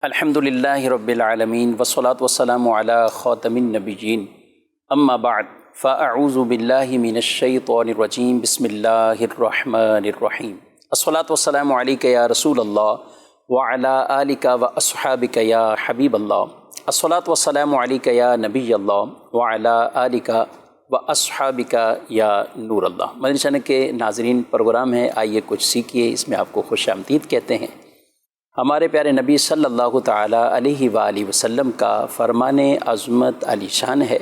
الحمدللہ رب العالمین والصلاة والسلام علی خاتم النبیین اما بعد فاعوذ باللہ من الشیطان الرجیم بسم اللہ الرحمن الرحیم الصلاة والسلام علیک یا رسول اللہ وعلی آلک واصحابک یا حبیب اللہ الصلاة والسلام علیک یا نبی اللہ وعلی آلک واصحابک یا نور اللہ۔ مدنی چینل کے ناظرین، پروگرام ہے آئیے کچھ سیکھیے، اس میں آپ کو خوش آمدید کہتے ہیں۔ ہمارے پیارے نبی صلی اللہ تعالیٰ علیہ وآلہ وسلم کا فرمان عظمت علی شان ہے،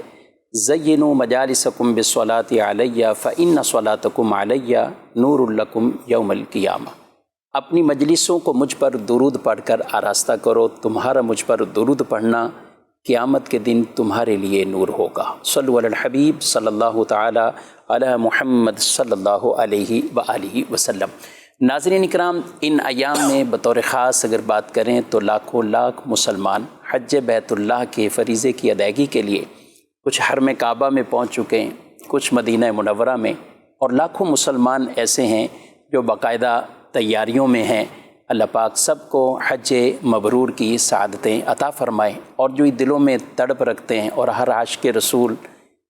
زینوا مجالسکم بالصلاۃ علیہ فإن صلاتکم علیہ نور لکم یوم القیامہ۔ اپنی مجلسوں کو مجھ پر درود پڑھ کر آراستہ کرو، تمہارا مجھ پر درود پڑھنا قیامت کے دن تمہارے لیے نور ہوگا۔ صلو علی الحبیب صلی اللہ تعالیٰ علی محمد صلی اللہ علیہ وآلہ وسلم۔ ناظرین اکرام، ان ایام میں بطور خاص اگر بات کریں تو لاکھوں لاکھ مسلمان حج بیت اللہ کے فریضے کی ادائیگی کے لیے کچھ حرم کعبہ میں پہنچ چکے ہیں، کچھ مدینہ منورہ میں، اور لاکھوں مسلمان ایسے ہیں جو باقاعدہ تیاریوں میں ہیں۔ اللہ پاک سب کو حج مبرور کی سعادتیں عطا فرمائے، اور جو دلوں میں تڑپ رکھتے ہیں، اور ہر عاشق رسول،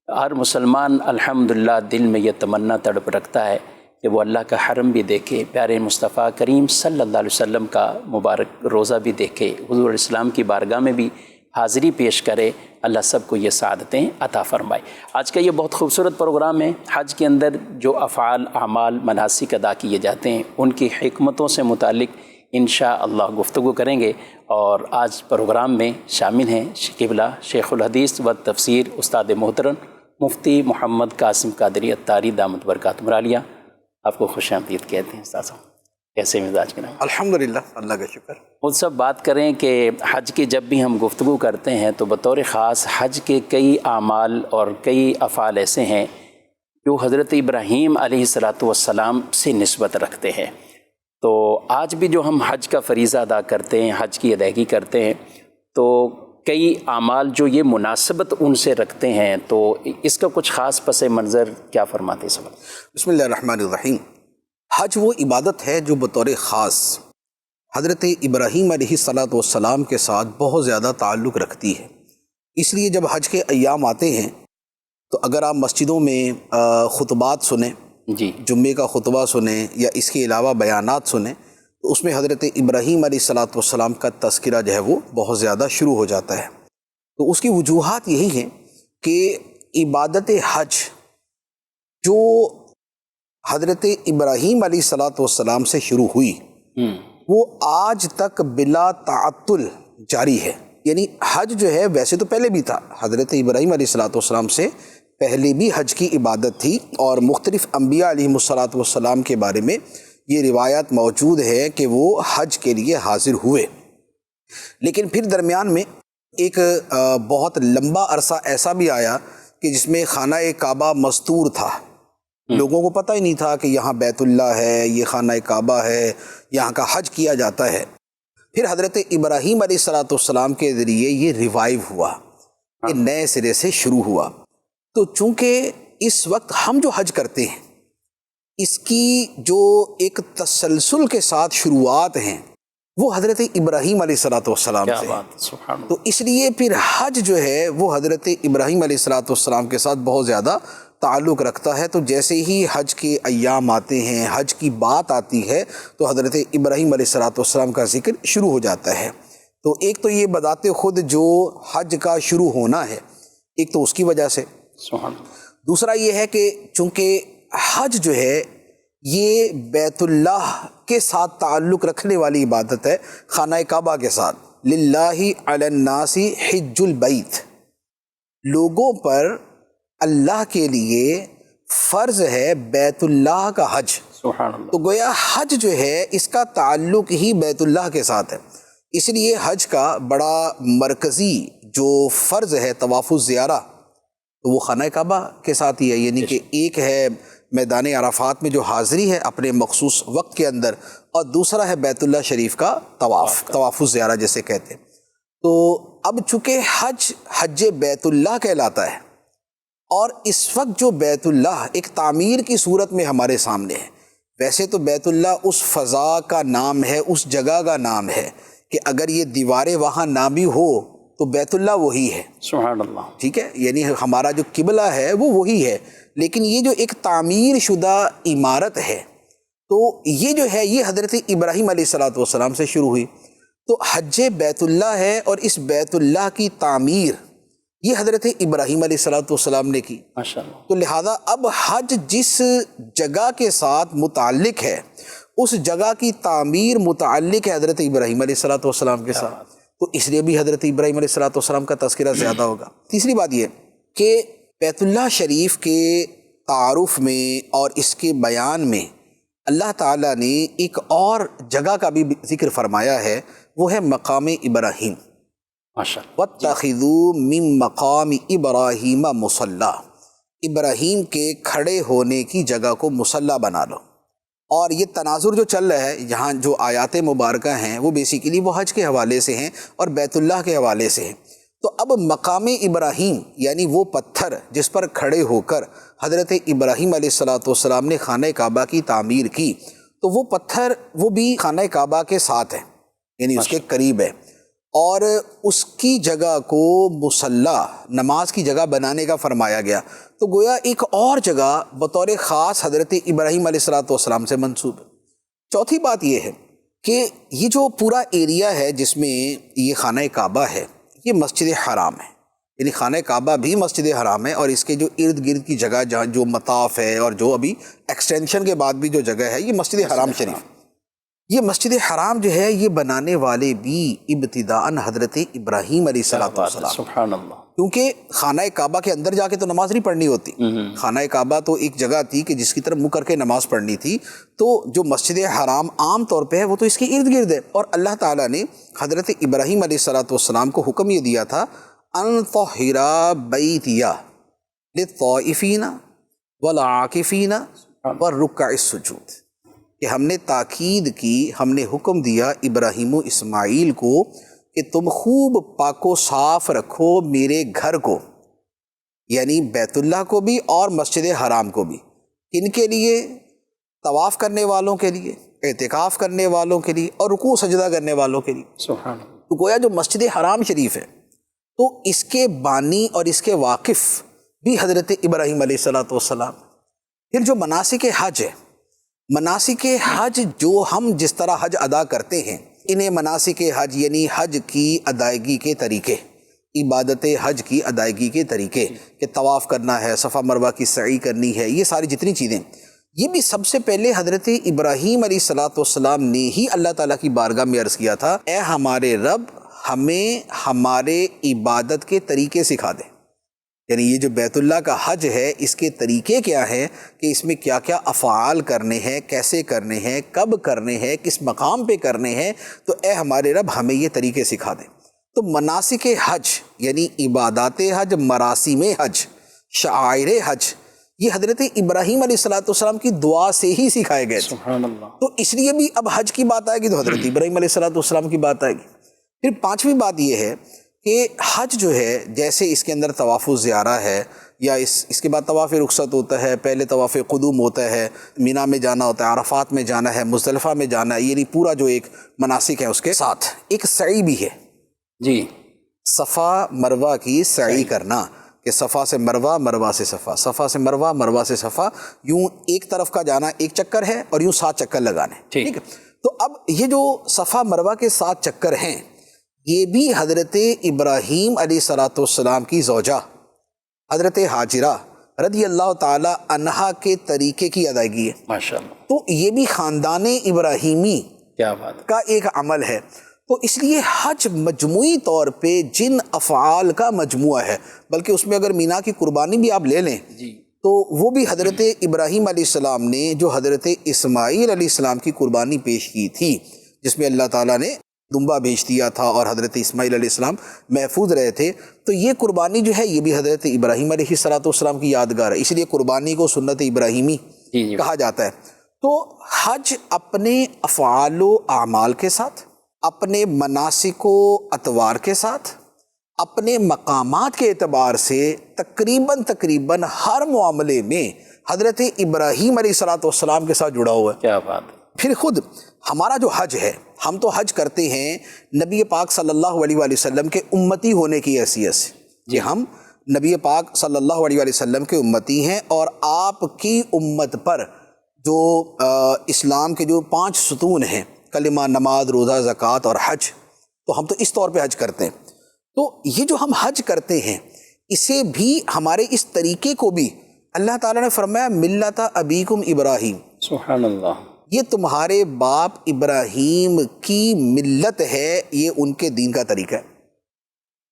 ہر مسلمان الحمدللہ دل میں یہ تمنا تڑپ رکھتا ہے کہ وہ اللہ کا حرم بھی دیکھے، پیارے مصطفیٰ کریم صلی اللہ علیہ وسلم کا مبارک روزہ بھی دیکھے، حضور اسلام کی بارگاہ میں بھی حاضری پیش کرے۔ اللہ سب کو یہ سعادتیں عطا فرمائے۔ آج کا یہ بہت خوبصورت پروگرام ہے۔ حج کے اندر جو افعال، اعمال، مناسک ادا کیے جاتے ہیں، ان کی حکمتوں سے متعلق انشاءاللہ گفتگو کریں گے، اور آج پروگرام میں شامل ہیں قبلہ شیخ الحدیث و تفسیر استاد محترم مفتی محمد قاسم قادری اتاری دامت برکاتہم العالیہ۔ آپ کو خوش آمدید کہتے ہیں۔ استاد صاحب کیسے مزاج کے نام؟ الحمدللہ، اللہ کا شکر۔ خود سب بات کریں کہ حج کی جب بھی ہم گفتگو کرتے ہیں تو بطور خاص حج کے کئی اعمال اور کئی افعال ایسے ہیں جو حضرت ابراہیم علیہ السلام سے نسبت رکھتے ہیں۔ تو آج بھی جو ہم حج کا فریضہ ادا کرتے ہیں، حج کی ادائیگی کرتے ہیں، تو کئی اعمال جو یہ مناسبت ان سے رکھتے ہیں، تو اس کا کچھ خاص پس منظر کیا فرماتے ہیں؟ سب بسم اللہ الرحمن الرحیم۔ حج وہ عبادت ہے جو بطور خاص حضرت ابراہیم علیہ السلام کے ساتھ بہت زیادہ تعلق رکھتی ہے۔ اس لیے جب حج کے ایام آتے ہیں تو اگر آپ مسجدوں میں خطبات سنیں، جی، جمعے کا خطبہ سنیں یا اس کے علاوہ بیانات سنیں، تو اس میں حضرت ابراہیم علیہ السلام کا تذکرہ جو ہے وہ بہت زیادہ شروع ہو جاتا ہے۔ تو اس کی وجوہات یہی ہیں کہ عبادت حج جو حضرت ابراہیم علیہ السلام سے شروع ہوئی وہ آج تک بلا تعطل جاری ہے۔ یعنی حج جو ہے ویسے تو پہلے بھی تھا، حضرت ابراہیم علیہ السلام سے پہلے بھی حج کی عبادت تھی، اور مختلف انبیاء علیہ السلام کے بارے میں یہ روایات موجود ہے کہ وہ حج کے لیے حاضر ہوئے۔ لیکن پھر درمیان میں ایک بہت لمبا عرصہ ایسا بھی آیا کہ جس میں خانہ کعبہ مستور تھا، لوگوں کو پتہ ہی نہیں تھا کہ یہاں بیت اللہ ہے، یہ خانہ کعبہ ہے، یہاں کا حج کیا جاتا ہے۔ پھر حضرت ابراہیم علیہ السلام کے ذریعے یہ ریوائیو ہوا، یہ نئے سرے سے شروع ہوا۔ تو چونکہ اس وقت ہم جو حج کرتے ہیں اس کی جو ایک تسلسل کے ساتھ شروعات ہیں وہ حضرت ابراہیم علیہ السلام سے ہیں، تو اس لیے پھر حج جو ہے وہ حضرت ابراہیم علیہ السلام کے ساتھ بہت زیادہ تعلق رکھتا ہے۔ تو جیسے ہی حج کے ایام آتے ہیں، حج کی بات آتی ہے، تو حضرت ابراہیم علیہ السلام کا ذکر شروع ہو جاتا ہے۔ تو ایک تو یہ بذات خود جو حج کا شروع ہونا ہے، ایک تو اس کی وجہ سے، دوسرا یہ ہے کہ چونکہ حج جو ہے یہ بیت اللہ کے ساتھ تعلق رکھنے والی عبادت ہے، خانہ کعبہ کے ساتھ۔ للہ علی الناس حج البیت، لوگوں پر اللہ کے لیے فرض ہے بیت اللہ کا حج۔ سبحان اللہ۔ تو گویا حج جو ہے اس کا تعلق ہی بیت اللہ کے ساتھ ہے، اس لیے حج کا بڑا مرکزی جو فرض ہے طواف الزیارہ، تو وہ خانہ کعبہ کے ساتھ ہی ہے۔ یعنی کہ ایک ہے میدان عرفات میں جو حاضری ہے اپنے مخصوص وقت کے اندر، اور دوسرا ہے بیت اللہ شریف کا طواف الزیارہ جسے کہتے ہیں۔ تو اب چونکہ حج بیت اللہ کہلاتا ہے، اور اس وقت جو بیت اللہ ایک تعمیر کی صورت میں ہمارے سامنے ہے، ویسے تو بیت اللہ اس فضا کا نام ہے، اس جگہ کا نام ہے، کہ اگر یہ دیواریں وہاں نہ بھی ہو تو بیت اللہ وہی ہے، سبحان اللہ، ٹھیک ہے، یعنی ہمارا جو قبلہ ہے وہ وہی ہے، لیکن یہ جو ایک تعمیر شدہ عمارت ہے تو یہ جو ہے یہ حضرت ابراہیم علیہ السلام سے شروع ہوئی۔ تو حج بیت اللہ ہے اور اس بیت اللہ کی تعمیر یہ حضرت ابراہیم علیہ السلام نے کی۔ ماشاء اللہ، تو لہٰذا اب حج جس جگہ کے ساتھ متعلق ہے اس جگہ کی تعمیر متعلق ہے حضرت ابراہیم علیہ السلام کے ساتھ، تو اس لیے بھی حضرت ابراہیم علیہ السلام کا تذکرہ زیادہ ہوگا۔ تیسری بات یہ کہ بیت اللہ شریف کے تعارف میں اور اس کے بیان میں اللہ تعالیٰ نے ایک اور جگہ کا بھی ذکر فرمایا ہے، وہ ہے مقام ابراہیم۔ ماشاء اللہ، وَاتَّخِذُوا مِن مَقَامِ إِبْرَاهِيمَ مُصَلَّى، ابراہیم کے کھڑے ہونے کی جگہ کو مصلی بنا لو۔ اور یہ تناظر جو چل رہا ہے یہاں جو آیات مبارکہ ہیں وہ بیسیکلی وہ حج کے حوالے سے ہیں اور بیت اللہ کے حوالے سے ہیں۔ تو اب مقام ابراہیم یعنی وہ پتھر جس پر کھڑے ہو کر حضرت ابراہیم علیہ السلام نے خانہ کعبہ کی تعمیر کی، تو وہ پتھر وہ بھی خانہ کعبہ کے ساتھ ہے، یعنی اس کے قریب ہے، اور اس کی جگہ کو مصلی نماز کی جگہ بنانے کا فرمایا گیا۔ تو گویا ایک اور جگہ بطور خاص حضرت ابراہیم علیہ السلام سے منسوب ہے۔ چوتھی بات یہ ہے کہ یہ جو پورا ایریا ہے جس میں یہ خانہ کعبہ ہے یہ مسجد حرام ہے، یعنی خانہ کعبہ بھی مسجد حرام ہے، اور اس کے جو ارد گرد کی جگہ جہاں جو مطاف ہے اور جو ابھی ایکسٹینشن کے بعد بھی جو جگہ ہے یہ مسجد حرام شریف۔ یہ مسجد حرام جو ہے یہ بنانے والے بھی ابتداءً حضرت ابراہیم علیہ السلام، سبحان اللہ، کیونکہ خانہ کعبہ کے اندر جا کے تو نماز نہیں پڑھنی ہوتی، خانہ کعبہ تو ایک جگہ تھی کہ جس کی طرف منہ کر کے نماز پڑھنی تھی، تو جو مسجد حرام عام طور پہ ہے وہ تو اس کے ارد گرد ہے، اور اللہ تعالیٰ نے حضرت ابراہیم علیہ السلام کو حکم یہ دیا تھا ان طہر بیتی للطائفین والعاکفین والرکع السجود، کہ ہم نے تاکید کی، ہم نے حکم دیا ابراہیم و اسماعیل کو کہ تم خوب پاک و صاف رکھو میرے گھر کو، یعنی بیت اللہ کو بھی اور مسجد حرام کو بھی، کن کے لیے؟ طواف کرنے والوں کے لیے، اعتکاف کرنے والوں کے لیے، اور رکوع سجدہ کرنے والوں کے لیے۔ سبحان اللہ، تو گویا جو مسجد حرام شریف ہے تو اس کے بانی اور اس کے واقف بھی حضرت ابراہیم علیہ السلام۔ پھر جو مناسک حج ہے، مناسک حج جو ہم جس طرح حج ادا کرتے ہیں انہیں مناسک حج یعنی حج کی ادائیگی کے طریقے، عبادت حج کی ادائیگی کے طریقے، کہ طواف کرنا ہے، صفا مروہ کی سعی کرنی ہے، یہ ساری جتنی چیزیں، یہ بھی سب سے پہلے حضرت ابراہیم علیہ السلام نے ہی اللہ تعالیٰ کی بارگاہ میں عرض کیا تھا، اے ہمارے رب ہمیں ہمارے عبادت کے طریقے سکھا دے، یعنی یہ جو بیت اللہ کا حج ہے اس کے طریقے کیا ہیں، کہ اس میں کیا کیا افعال کرنے ہیں، کیسے کرنے ہیں، کب کرنے ہیں، کس مقام پہ کرنے ہیں، تو اے ہمارے رب ہمیں یہ طریقے سکھا دیں۔ تو مناسک حج یعنی عبادات حج، مراسم حج، شعائر حج، یہ حضرت ابراہیم علیہ السلام کی دعا سے ہی سکھائے گئے تھے۔ سبحان اللہ، تو اس لیے بھی اب حج کی بات آئے گی تو حضرت ابراہیم علیہ السلام کی بات آئے گی۔ پھر پانچویں بات یہ ہے کہ حج جو ہے جیسے اس کے اندر طواف الزیارہ ہے، یا اس کے بعد طواف رخصت ہوتا ہے، پہلے طواف قدوم ہوتا ہے، مینا میں جانا ہوتا ہے، عرفات میں جانا ہے، مزدلفہ میں جانا ہے، یعنی پورا جو ایک مناسک ہے اس کے ساتھ ایک سعی بھی ہے، جی، صفا مروہ کی سعی کرنا، کہ صفا سے مروہ، مروہ سے صفا، صفا سے مروہ، مروہ سے صفا، یوں ایک طرف کا جانا ایک چکر ہے اور یوں 7 چکر لگانے، ٹھیک ہے۔ تو اب یہ جو صفا مروہ کے 7 چکر ہیں یہ بھی حضرت ابراہیم علیہ السلام کی زوجہ حضرت حاجرہ رضی اللہ تعالی عنہا کے طریقے کی ادائیگی ہے، ماشاءاللہ، تو یہ بھی خاندان ابراہیمی کیا بات کا ایک عمل ہے۔ تو اس لیے حج مجموعی طور پہ جن افعال کا مجموعہ ہے، بلکہ اس میں اگر مینا کی قربانی بھی آپ لے لیں جی، تو وہ بھی حضرت ابراہیم علیہ السلام نے جو حضرت اسماعیل علیہ السلام کی قربانی پیش کی تھی، جس میں اللہ تعالیٰ نے دمبا بھیج دیا تھا اور حضرت اسماعیل علیہ السلام محفوظ رہے تھے، تو یہ قربانی جو ہے یہ بھی حضرت ابراہیم علیہ السلام کی یادگار ہے، اس لیے قربانی کو سنت ابراہیمی کہا جاتا ہے۔ تو حج اپنے افعال و اعمال کے ساتھ، اپنے مناسک و اطوار کے ساتھ، اپنے مقامات کے اعتبار سے تقریباً ہر معاملے میں حضرت ابراہیم علیہ السلام کے ساتھ جڑا ہوا ہے۔ کیا بات ہے، پھر خود ہمارا جو حج ہے ہم تو حج کرتے ہیں نبی پاک صلی اللہ علیہ وآلہ وسلم کے امتی ہونے کی حیثیت سے، کہ ہم نبی پاک صلی اللہ علیہ وآلہ وسلم کے امتی ہیں، اور آپ کی امت پر جو اسلام کے جو 5 ستون ہیں، کلمہ، نماز، روزہ، زکوٰۃ اور حج، تو ہم تو اس طور پہ حج کرتے ہیں۔ تو یہ جو ہم حج کرتے ہیں، اسے بھی، ہمارے اس طریقے کو بھی اللہ تعالیٰ نے فرمایا ملت ابیکم ابراہیم، سبحان اللہ، یہ تمہارے باپ ابراہیم کی ملت ہے، یہ ان کے دین کا طریقہ ہے۔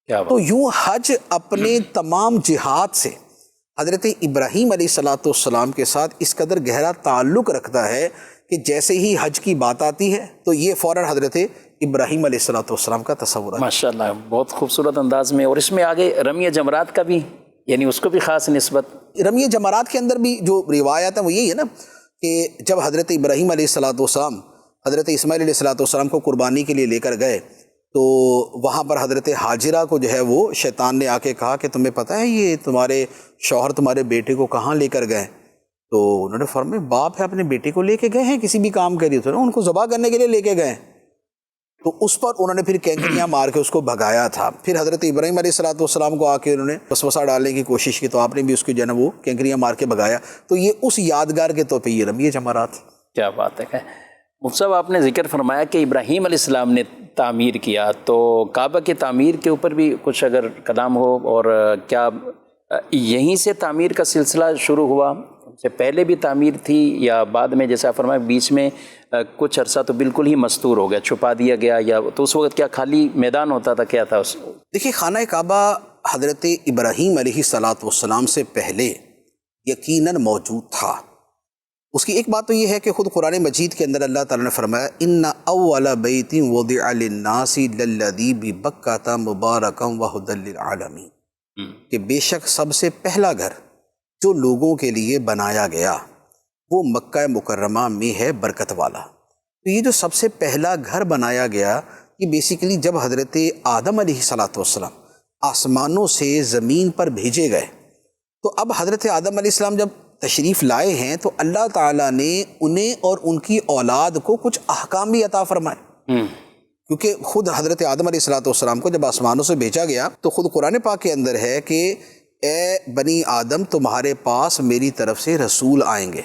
کیا بات، تو یوں حج اپنے تمام جہات سے حضرت ابراہیم علیہ السلام کے ساتھ اس قدر گہرا تعلق رکھتا ہے کہ جیسے ہی حج کی بات آتی ہے تو یہ فوراً حضرت ابراہیم علیہ السلام کا تصور ہے۔ ماشاء اللہ، بہت خوبصورت انداز میں، اور اس میں آگے رمی جمرات کا بھی، یعنی اس کو بھی خاص نسبت۔ رمی جمرات کے اندر بھی جو روایت ہے وہ یہی ہے نا کہ جب حضرت ابراہیم علیہ السلام حضرت اسماعیل علیہ السلام کو قربانی کے لیے لے کر گئے، تو وہاں پر حضرت حاجرہ کو جو ہے وہ شیطان نے آ کے کہا کہ تمہیں پتہ ہے یہ تمہارے شوہر تمہارے بیٹے کو کہاں لے کر گئے؟ تو انہوں نے فرمایا باپ ہے اپنے بیٹے کو لے کے گئے ہیں کسی بھی کام کے لیے، تو ان کو ذبح کرنے کے لیے لے کے گئے۔ تو اس پر انہوں نے پھر کینکریاں مار کے اس کو بھگایا تھا۔ پھر حضرت ابراہیم علیہ السلام کو آ کے انہوں نے وسوسہ ڈالنے کی کوشش کی، تو آپ نے بھی اس کی جو ہے نا وہ کینکریاں مار کے بھگایا۔ تو یہ اس یادگار کے طور پہ یہ رمی جمرات۔ کیا بات ہے۔ مفتی صاحب، آپ نے ذکر فرمایا کہ ابراہیم علیہ السلام نے تعمیر کیا، تو کعبہ کی تعمیر کے اوپر بھی کچھ اگر کلام ہو، اور کیا یہیں سے تعمیر کا سلسلہ شروع ہوا، اس سے پہلے بھی تعمیر تھی، یا بعد میں جیسا فرمایا بیچ میں کچھ عرصہ تو بالکل ہی مستور ہو گیا، چھپا دیا گیا، یا تو اس وقت کیا خالی میدان ہوتا تھا، کیا تھا اس؟ دیکھیے، خانہ کعبہ حضرت ابراہیم علیہ السلام سے پہلے یقیناً موجود تھا۔ اس کی ایک بات تو یہ ہے کہ خود قرآن مجید کے اندر اللہ تعالیٰ نے فرمایا ان اول بیت وضع للناس للذی ببکۃ مبارکا وہدی للعالمین، کہ بے شک سب سے پہلا گھر جو لوگوں کے لیے بنایا گیا وہ مکہ مکرمہ میں ہے، برکت والا۔ تو یہ جو سب سے پہلا گھر بنایا گیا، یہ بیسیکلی جب حضرت آدم علیہ السلام آسمانوں سے زمین پر بھیجے گئے، تو اب حضرت آدم علیہ السلام جب تشریف لائے ہیں تو اللہ تعالیٰ نے انہیں اور ان کی اولاد کو کچھ احکام بھی عطا فرمائے، کیونکہ خود حضرت آدم علیہ السلام کو جب آسمانوں سے بھیجا گیا تو خود قرآن پاک کے اندر ہے کہ اے بنی آدم، تمہارے پاس میری طرف سے رسول آئیں گے،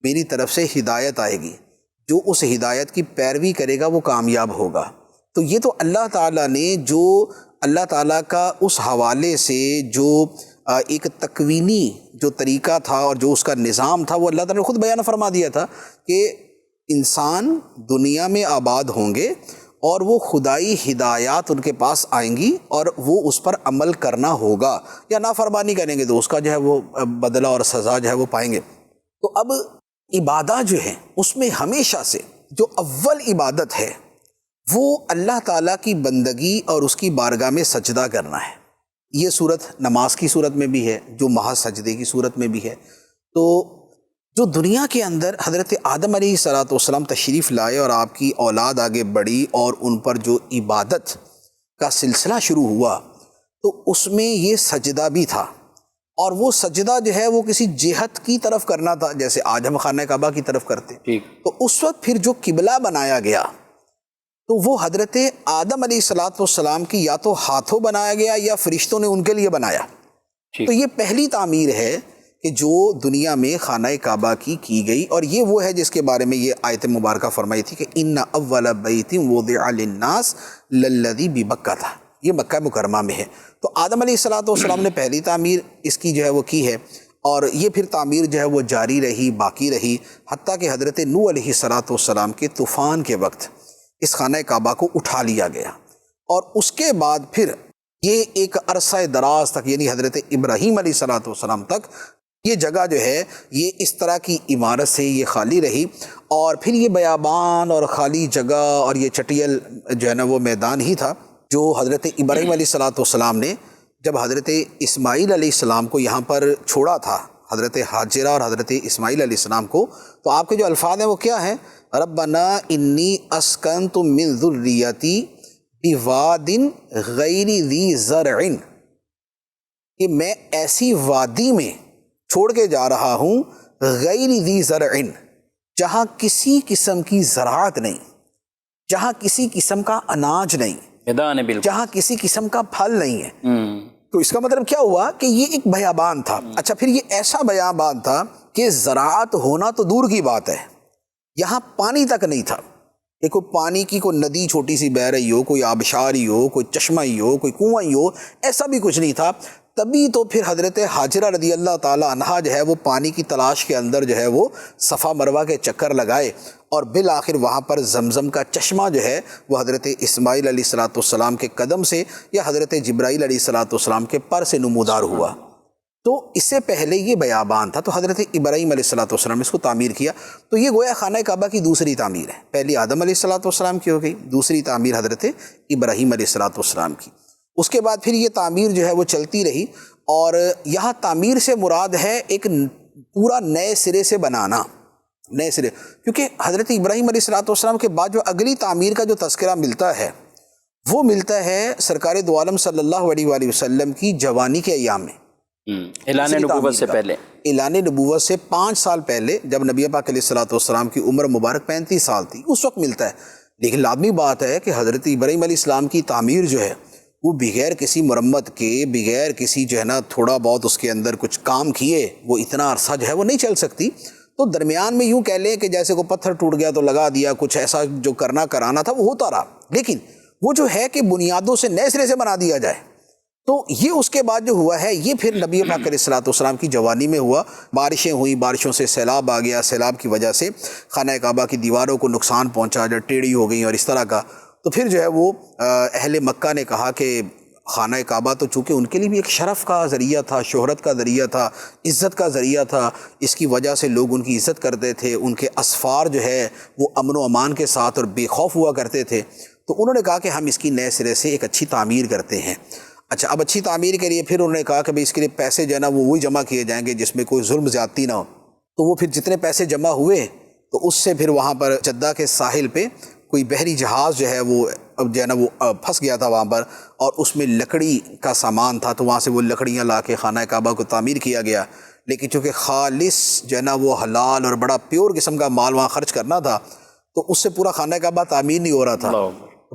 میری طرف سے ہدایت آئے گی، جو اس ہدایت کی پیروی کرے گا وہ کامیاب ہوگا۔ تو یہ تو اللہ تعالیٰ نے جو اللہ تعالیٰ کا اس حوالے سے جو ایک تکوینی جو طریقہ تھا اور جو اس کا نظام تھا، وہ اللہ تعالیٰ نے خود بیان فرما دیا تھا کہ انسان دنیا میں آباد ہوں گے اور وہ خدائی ہدایات ان کے پاس آئیں گی اور وہ اس پر عمل کرنا ہوگا، یا نافرمانی کریں گے تو اس کا جو ہے وہ بدلہ اور سزا جو ہے وہ پائیں گے۔ تو اب عبادات جو ہیں اس میں ہمیشہ سے جو اول عبادت ہے وہ اللہ تعالیٰ کی بندگی اور اس کی بارگاہ میں سجدہ کرنا ہے۔ یہ صورت نماز کی صورت میں بھی ہے، جو محض سجدے کی صورت میں بھی ہے۔ تو جو دنیا کے اندر حضرت آدم علیہ السلام تشریف لائے اور آپ کی اولاد آگے بڑھی اور ان پر جو عبادت کا سلسلہ شروع ہوا، تو اس میں یہ سجدہ بھی تھا، اور وہ سجدہ جو ہے وہ کسی جہت کی طرف کرنا تھا، جیسے آج ہم خانہ کعبہ کی طرف کرتے۔ تو اس وقت پھر جو قبلہ بنایا گیا تو وہ حضرت آدم علیہ السلام کی یا تو ہاتھوں بنایا گیا یا فرشتوں نے ان کے لیے بنایا۔ تو یہ پہلی تعمیر ہے کہ جو دنیا میں خانہ کعبہ کی گئی، اور یہ وہ ہے جس کے بارے میں یہ آیت مبارکہ فرمائی تھی کہ ان اول بیت وضع للناس للذی ببکۃ، یہ مکہ مکرمہ میں ہے۔ تو آدم علیہ السلام نے پہلی تعمیر اس کی جو ہے وہ کی ہے، اور یہ پھر تعمیر جو ہے وہ جاری رہی، باقی رہی، حتیٰ کہ حضرت نوح علیہ السلام کے طوفان کے وقت اس خانہ کعبہ کو اٹھا لیا گیا، اور اس کے بعد پھر یہ ایک عرصہ دراز تک، یعنی حضرت ابراہیم علیہ السلام تک یہ جگہ جو ہے یہ اس طرح کی عمارت سے یہ خالی رہی، اور پھر یہ بیابان اور خالی جگہ اور یہ چٹیل جو ہے نا وہ میدان ہی تھا جو حضرت ابراہیم علیہ السلام نے جب حضرت اسماعیل علیہ السلام کو یہاں پر چھوڑا تھا، حضرت حاجرہ اور حضرت اسماعیل علیہ السلام کو، تو آپ کے جو الفاظ ہیں وہ کیا ہیں؟ ربنا انی اسکنت من ذریتی بواد غیر ذی زرع، کہ میں ایسی وادی میں چھوڑ کے جا رہا ہوں غیر ذی زرع، جہاں کسی قسم کی زراعت نہیں، جہاں کسی قسم کا اناج نہیں، میدان بالکل، جہاں کسی قسم کا پھل نہیں ہے۔ تو اس کا مطلب کیا ہوا کہ یہ ایک بیابان تھا۔ اچھا، پھر یہ ایسا بیابان تھا کہ زراعت ہونا تو دور کی بات ہے، یہاں پانی تک نہیں تھا کہ کوئی پانی کی کوئی ندی چھوٹی سی بہہ رہی ہو، کوئی آبشار ہی ہو، کوئی چشمہ ہی ہو، کوئی کنواں ہی ہو، ایسا بھی کچھ نہیں تھا۔ تبھی تو پھر حضرت ہاجرہ رضی اللہ تعالی عنہا جو ہے وہ پانی کی تلاش کے اندر جو ہے وہ صفا مروہ کے چکر لگائے، اور بالآخر وہاں پر زمزم کا چشمہ جو ہے وہ حضرت اسماعیل علیہ الصلوۃ والسلام کے قدم سے یا حضرت جبرائیل علیہ الصلوۃ والسلام کے پر سے نمودار ہوا۔ تو اس سے پہلے یہ بیابان تھا، تو حضرت ابراہیم علیہ الصلوۃ والسلام نے اس کو تعمیر کیا۔ تو یہ گویا خانہ کعبہ کی دوسری تعمیر ہے، پہلی آدم علیہ الصلوۃ والسلام کی ہو گئی، دوسری تعمیر حضرت ابراہیم علیہ الصلوۃ والسلام کی۔ اس کے بعد پھر یہ تعمیر جو ہے وہ چلتی رہی، اور یہاں تعمیر سے مراد ہے ایک پورا نئے سرے سے بنانا، نئے سرے، کیونکہ حضرت ابراہیم علیہ الصلوۃ والسلام کے بعد جو اگلی تعمیر کا جو تذکرہ ملتا ہے وہ ملتا ہے سرکار دو عالم صلی اللہ علیہ وآلہ وسلم کی جوانی کے ایام میں، اعلان نبوت سے پہلے، اعلان نبوت سے 5 سال پہلے، جب نبی پاک علیہ الصلوۃ والسلام کی عمر مبارک 35 سال تھی، اس وقت ملتا ہے۔ لیکن لازمی بات ہے کہ حضرت ابراہیم علیہ السلام کی تعمیر جو ہے وہ بغیر کسی مرمت کے، بغیر کسی جو ہے نا تھوڑا بہت اس کے اندر کچھ کام کیے، وہ اتنا عرصہ جو ہے وہ نہیں چل سکتی۔ تو درمیان میں یوں کہہ لیں کہ جیسے کوئی پتھر ٹوٹ گیا تو لگا دیا، کچھ ایسا جو کرانا تھا وہ ہوتا رہا، لیکن وہ جو ہے کہ بنیادوں سے نئے سرے سے بنا دیا جائے، تو یہ اس کے بعد جو ہوا ہے یہ پھر نبی پاک علیہ الصلوۃ والسلام کی جوانی میں ہوا۔ بارشیں ہوئیں، بارشوں سے سیلاب آ گیا، سیلاب کی وجہ سے خانہ کعبہ کی دیواروں کو نقصان پہنچا، جو ٹیڑھی ہو گئیں اور اس طرح کا۔ تو پھر جو ہے وہ اہل مکہ نے کہا کہ خانہ کعبہ تو چونکہ ان کے لیے بھی ایک شرف کا ذریعہ تھا، شہرت کا ذریعہ تھا، عزت کا ذریعہ تھا، اس کی وجہ سے لوگ ان کی عزت کرتے تھے، ان کے اسفار جو ہے وہ امن و امان کے ساتھ اور بے خوف ہوا کرتے تھے۔ تو انہوں نے کہا کہ ہم اس کی نئے سرے سے ایک اچھی تعمیر کرتے ہیں۔ اچھا، اب اچھی تعمیر کے لیے پھر انہوں نے کہا کہ بھئی اس کے لیے پیسے جو ہے نا وہ وہی جمع کیے جائیں گے جس میں کوئی ظلم زیادتی نہ ہو۔ تو وہ پھر جتنے پیسے جمع ہوئے تو اس سے پھر وہاں پر جدہ کے ساحل پہ کوئی بحری جہاز جو ہے وہ جو ہے نا وہ پھنس گیا تھا وہاں پر، اور اس میں لکڑی کا سامان تھا، تو وہاں سے وہ لکڑیاں لا کے خانہ کعبہ کو تعمیر کیا گیا۔ لیکن چونکہ خالص جو ہے نا وہ حلال اور بڑا پیور قسم کا مال وہاں خرچ کرنا تھا، تو اس سے پورا خانہ کعبہ تعمیر نہیں ہو رہا تھا۔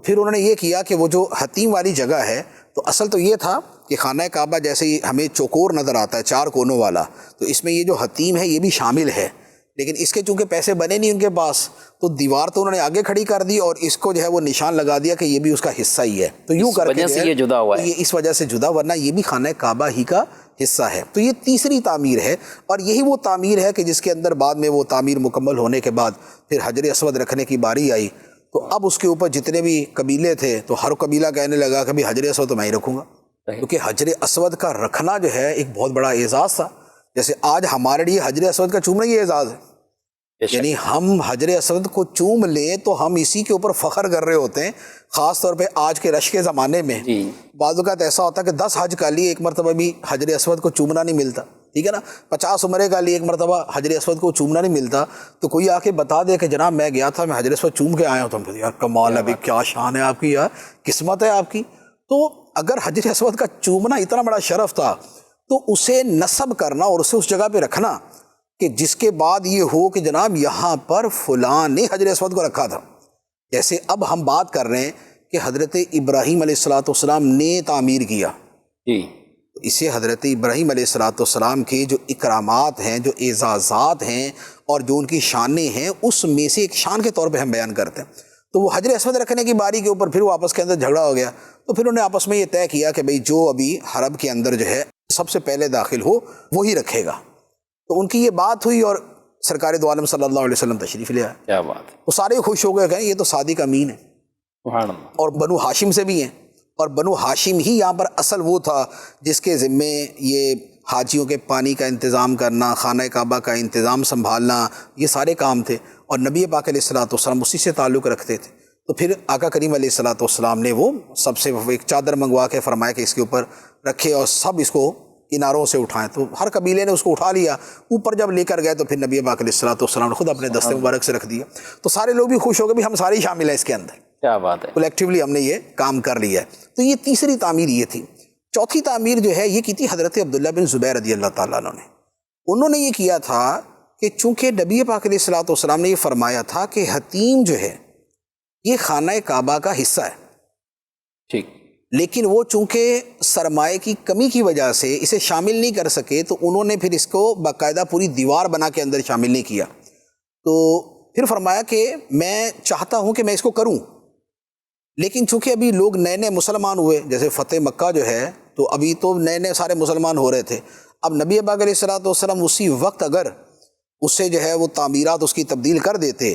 پھر انہوں نے یہ کیا کہ وہ جو حتیم والی جگہ ہے، تو اصل تو یہ تھا کہ خانہ کعبہ جیسے ہی ہمیں چوکور نظر آتا ہے 4 کونوں والا، تو اس میں یہ جو حتیم ہے یہ بھی شامل ہے، لیکن اس کے چونکہ پیسے بنے نہیں ان کے پاس، تو دیوار تو انہوں نے آگے کھڑی کر دی اور اس کو جو ہے وہ نشان لگا دیا کہ یہ بھی اس کا حصہ ہی ہے۔ تو یوں کر کے یہ جدا ہوا ہے، یہ اس وجہ سے جدا، ورنہ یہ بھی خانہ کعبہ ہی کا حصہ ہے۔ تو یہ تیسری تعمیر ہے، اور یہی وہ تعمیر ہے کہ جس کے اندر بعد میں وہ تعمیر مکمل ہونے کے بعد پھر حجر اسود رکھنے کی باری آئی، تو اب اس کے اوپر جتنے بھی قبیلے تھے تو ہر قبیلہ کہنے لگا کہ حجر اسود تو میں ہی رکھوں گا، کیونکہ حجر اسود کا رکھنا جو ہے ایک بہت بڑا اعزاز تھا۔ جیسے آج ہمارے لیے حجر اسود کا چومنا یہ اعزاز ہے، یعنی ہم حجر اسود کو چوم لیں تو ہم اسی کے اوپر فخر کر رہے ہوتے ہیں، خاص طور پہ آج کے رش کے زمانے میں۔ بعض اوقات ایسا ہوتا ہے کہ 10 حج کا لیے ایک مرتبہ بھی حجر اسود کو چومنا نہیں ملتا، ٹھیک ہے نا، 50 عمرے کا لیے ایک مرتبہ حجر اسود کو چومنا نہیں ملتا، تو کوئی آ کے بتا دے کہ جناب میں گیا تھا، میں حجر اسود چوم کے آیا ہوں، تو یار کمال ہے بھائی، کیا شان ہے آپ کی، یار قسمت ہے آپ کی۔ تو اگر حجر اسود کا چومنا اتنا بڑا شرف تھا تو اسے نصب کرنا اور اسے اس جگہ پہ رکھنا کہ جس کے بعد یہ ہو کہ جناب یہاں پر فلاں نے حجر اسود کو رکھا تھا۔ جیسے اب ہم بات کر رہے ہیں کہ حضرت ابراہیم علیہ الصلوۃ والسلام نے تعمیر کیا، اسے حضرت ابراہیم علیہ الصلوۃ والسلام کے جو اکرامات ہیں، جو اعزازات ہیں اور جو ان کی شانیں ہیں، اس میں سے ایک شان کے طور پہ ہم بیان کرتے ہیں۔ تو وہ حجر اسود رکھنے کی باری کے اوپر پھر وہ آپس کے اندر جھگڑا ہو گیا، تو پھر انہوں نے آپس میں یہ طے کیا کہ بھئی جو ابھی حرم کے اندر جو ہے سب سے پہلے داخل ہو وہی رکھے گا۔ تو ان کی یہ بات ہوئی اور سرکار دو عالم صلی اللہ علیہ وسلم تشریف لے آئے۔ کیا بات ہے، وہ سارے خوش ہو گئے کہ یہ تو صادق امین ہے، سبحان اللہ، اور بنو ہاشم سے بھی ہیں، اور بنو ہاشم ہی یہاں پر اصل وہ تھا جس کے ذمے یہ حاجیوں کے پانی کا انتظام کرنا، خانہ کعبہ کا انتظام سنبھالنا، یہ سارے کام تھے، اور نبی پاک علیہ الصلوۃ والسلام اسی سے تعلق رکھتے تھے۔ تو پھر آقا کریم علیہ الصلوۃ والسلام نے وہ سب سے ایک چادر منگوا کے فرمایا کہ اس کے اوپر رکھے اور سب اس کو کناروں سے اٹھائیں، تو ہر قبیلے نے اس کو اٹھا لیا۔ اوپر جب لے کر گئے تو پھر نبی پاک علیہ الصلوۃ والسلام نے خود اپنے دستے مبارک سے رکھ دیا، تو سارے لوگ بھی خوش ہو گئے بھی ہم سارے ہی شامل ہیں اس کے اندر، کیا بات ہے، کلیکٹیولی ہم نے یہ کام کر لیا ہے۔ تو یہ تیسری تعمیر یہ تھی۔ چوتھی تعمیر جو ہے یہ کی تھی حضرت عبداللہ بن زبیر رضی اللہ تعالیٰ عنہ نے۔ انہوں نے یہ کیا تھا کہ چونکہ نبی پاک علیہ الصلوۃ والسلام نے یہ فرمایا تھا کہ حتیم جو ہے یہ خانہ کعبہ کا حصہ ہے، ٹھیک، لیکن وہ چونکہ سرمایہ کی کمی کی وجہ سے اسے شامل نہیں کر سکے تو انہوں نے پھر اس کو باقاعدہ پوری دیوار بنا کے اندر شامل نہیں کیا۔ تو پھر فرمایا کہ میں چاہتا ہوں کہ میں اس کو کروں، لیکن چونکہ ابھی لوگ نئے نئے مسلمان ہوئے، جیسے فتح مکہ جو ہے تو ابھی تو نئے نئے سارے مسلمان ہو رہے تھے، اب نبی پاک علیہ الصلوۃ والسلام اسی وقت اگر اس سے جو ہے وہ تعمیرات اس کی تبدیل کر دیتے